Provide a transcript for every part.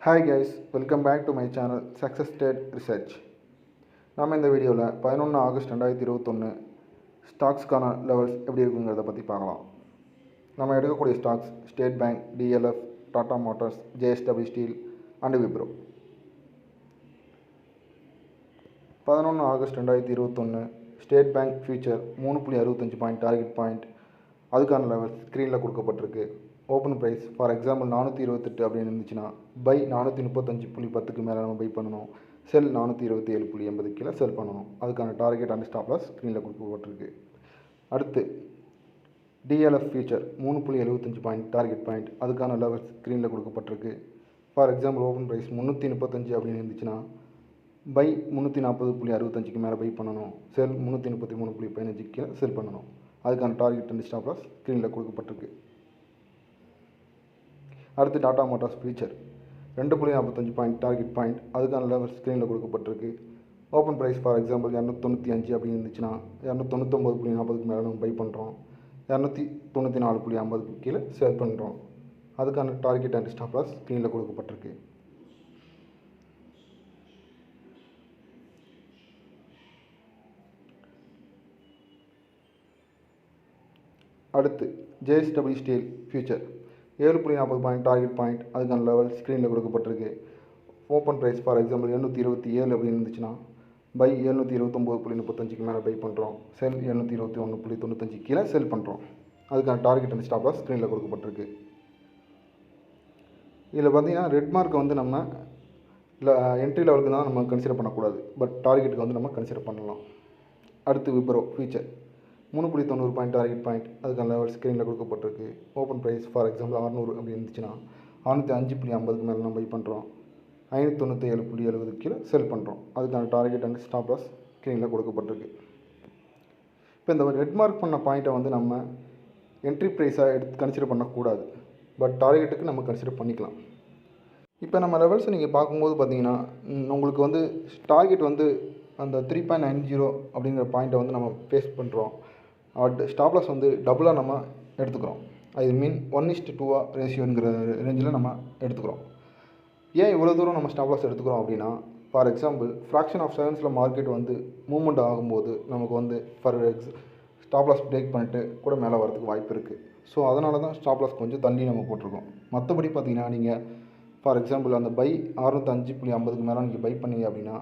Hi guys, welcome back to my channel Success Trade Research. நாம் இந்த வீடியோவில் 11 August 2021 ஸ்டாக்ஸ்க்கான levels எப்படி இருக்குங்கிறத பற்றி பார்க்கலாம். நம்ம எடுக்கக்கூடிய stocks state bank, DLF, Tata Motors, JSW steel and Wipro. 11 August 2021 state bank future 3.65 point target point, அதுக்கான லெவல்ஸ் ஸ்க்ரீனில் கொடுக்கப்பட்டிருக்கு. ஓப்பன் ப்ரைஸ் ஃபார் எக்ஸாம்பிள் 428 அப்படின்னு இருந்துச்சுன்னா பை 435.10க்கு மேலே நம்ம பை பண்ணணும். செல் 427.80 கீழே செல் பண்ணணும். அதுக்கான டார்கெட் அண்ட் ஸ்டாப் லாஸ் ஸ்க்ரீனில் கொடுக்கப்பட்டிருக்கு. அடுத்து DLF future 3.75 point target point, அதுக்கான லெவல்ஸ் ஸ்க்ரீனில் கொடுக்கப்பட்டிருக்கு. ஃபார் எக்ஸாம்பிள் ஓப்பன் ப்ரைஸ் 335 அப்படின்னு இருந்துச்சுன்னா பை 340.65க்கு மேலே பை பண்ணணும். செல் 333.15 கீழே செல் பண்ணணும். அதுக்கான டார்கெட் அண்ட் ஸ்டாப் லாஸ் ஸ்க்ரீனில் கொடுக்கப்பட்டிருக்கு. அடுத்து Tata Motors future 2.45 point target point, அதுக்கான லெவல் ஸ்க்ரீனில் கொடுக்கப்பட்டிருக்கு. ஓப்பன் ப்ரைஸ் ஃபார் எக்ஸாம்பிள் 295 அப்படின்னு இருந்துச்சுன்னா 299.40க்கு மேலே நம்ம பை பண்ணுறோம். 294.50க்கு கீழே சேல் பண்ணுறோம். அதுக்கான டார்கெட் அண்ட் ஸ்டாப் லாஸ் ஸ்க்ரீனில் கொடுக்கப்பட்டிருக்கு. அடுத்து JSW steel future 7.40 point target point, அதுக்கான லெவல் ஸ்க்ரீனில் கொடுக்கப்பட்டிருக்கு. ஓப்பன் ப்ரைஸ் ஃபார் எக்ஸாம்பிள் 727 அப்படின்னு இருந்துச்சுன்னா பை 729.35க்கு மேலே பை பண்ணுறோம். செல் 721.95 கீழே செல் பண்ணுறோம். அதுக்கான டார்கெட் அண்ட் ஸ்டாப் லாஸ் ஸ்க்ரீனில் கொடுக்கப்பட்டிருக்கு. இதில் பார்த்தீங்கன்னா ரெட் மார்க்கை வந்து நம்ம என்ட்ரி லெவலுக்கு தான் நம்ம கன்சிடர் பண்ணக்கூடாது, பட் டார்கெட்டுக்கு வந்து நம்ம கன்சிடர் பண்ணலாம். அடுத்து Wipro future 3.90 point target point, அதுக்கான லெவல் ஸ்க்ரீனில் கொடுக்கப்பட்டிருக்கு. ஓப்பன் ப்ரைஸ் ஃபார் எக்ஸாம்பிள் 600 அப்படி இருந்துச்சுன்னா 605.50க்கு மேலே நம்ம பை பண்ணுறோம். 597.70 கீழே செல் பண்ணுறோம். அதுக்கான டார்கெட் அண்ட் ஸ்டாப் லாஸ் ஸ்க்ரீனில் கொடுக்கப்பட்டிருக்கு. இப்போ இந்த ரெட் மார்க் பண்ண பாயிண்ட்டை வந்து நம்ம என்ட்ரி ப்ரைஸாக கன்சிடர் பண்ணக்கூடாது, பட் டார்கெட்டுக்கு நம்ம கன்சிடர் பண்ணிக்கலாம். இப்போ நம்ம லெவல்ஸை நீங்கள் பார்க்கும்போது பார்த்தீங்கன்னா உங்களுக்கு வந்து டார்கெட் வந்து அந்த 3.90 அப்படிங்கிற பாயிண்ட்டை வந்து நம்ம ஃபேஸ் பண்ணுறோம். ஸ்டாப் லாஸ் வந்து டபுளாக நம்ம எடுத்துக்கிறோம். ஐ மீன் 1:2 ரேஷியோங்கிற ரேஞ்சில் நம்ம எடுத்துக்கிறோம். ஏன் இவ்வளோ தூரம் நம்ம ஸ்டாப் லாஸ் எடுத்துக்கிறோம் அப்படின்னா, ஃபார் எக்ஸாம்பிள் ஃப்ராக்ஷன் ஆஃப் செகண்ட்ஸில் மார்க்கெட் வந்து மூவ்மெண்ட் ஆகும்போது நமக்கு வந்து ஸ்டாப் லாஸ் பிரேக் பண்ணிட்டு கூட மேலே வரதுக்கு வாய்ப்பு இருக்குது. ஸோ அதனால தான் ஸ்டாப் லாஸ் கொஞ்சம் தள்ளி நம்ம போட்டிருக்கோம். மற்றபடி பார்த்தீங்கன்னா நீங்கள் ஃபார் எக்ஸாம்பிள் அந்த பை 605.50க்கு மேலே நீங்கள் பை பண்ணீங்க அப்படின்னா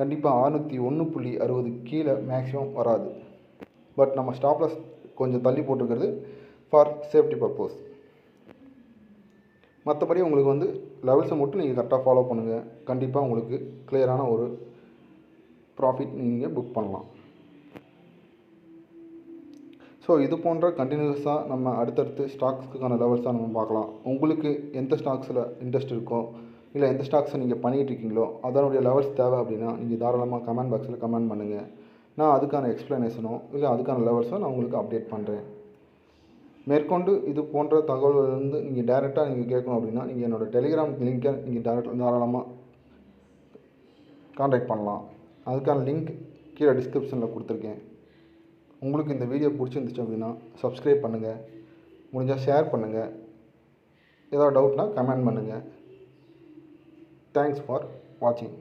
கண்டிப்பாக 601.60 கீழே மேக்ஸிமம் வராது. பட் நம்ம ஸ்டாப் லாஸ் கொஞ்சம் தள்ளி போட்டிருக்கிறது ஃபார் சேஃப்டி பர்பஸ். மற்றபடி உங்களுக்கு வந்து லெவல்ஸை மட்டும் நீங்கள் கரெக்டாக ஃபாலோ பண்ணுங்கள். கண்டிப்பாக உங்களுக்கு கிளியரான ஒரு ப்ராஃபிட் நீங்கள் புக் பண்ணலாம். ஸோ இது போன்ற கண்டினியூஸாக நம்ம அடுத்தடுத்து ஸ்டாக்ஸுக்கான லெவல்ஸாக நம்ம பார்க்கலாம். உங்களுக்கு எந்த ஸ்டாக்ஸில் இன்ட்ரெஸ்ட் இருக்கோ, இல்லை எந்த ஸ்டாக்ஸை நீங்கள் பண்ணிகிட்டு இருக்கீங்களோ அதனுடைய லெவல்ஸ் தேவை அப்படின்னா நீங்கள் தாராளமாக கமெண்ட் பாக்ஸில் கமெண்ட் பண்ணுங்கள். நான் அதுக்கான எக்ஸ்ப்ளனேஷனோ இல்லை அதுக்கான லெவல்ஸோ நான் உங்களுக்கு அப்டேட் பண்ணுறேன். மேற்கொண்டு இது போன்ற தகவல்கள் வந்து நீங்கள் டைரெக்டாக நீங்கள் கேட்கணும் அப்படின்னா நீங்கள் என்னோடய டெலிகிராம் லிங்கை நீங்கள் தாராளமாக கான்டாக்ட் பண்ணலாம். அதுக்கான லிங்க் கீழே டிஸ்கிரிப்ஷனில் கொடுத்துருக்கேன். உங்களுக்கு இந்த வீடியோ பிடிச்சிருந்துச்சு அப்படின்னா சப்ஸ்கிரைப் பண்ணுங்கள், முடிஞ்சால் ஷேர் பண்ணுங்கள், ஏதாவது டவுட்னால் கமெண்ட் பண்ணுங்கள். தேங்க்ஸ் ஃபார் வாட்சிங்.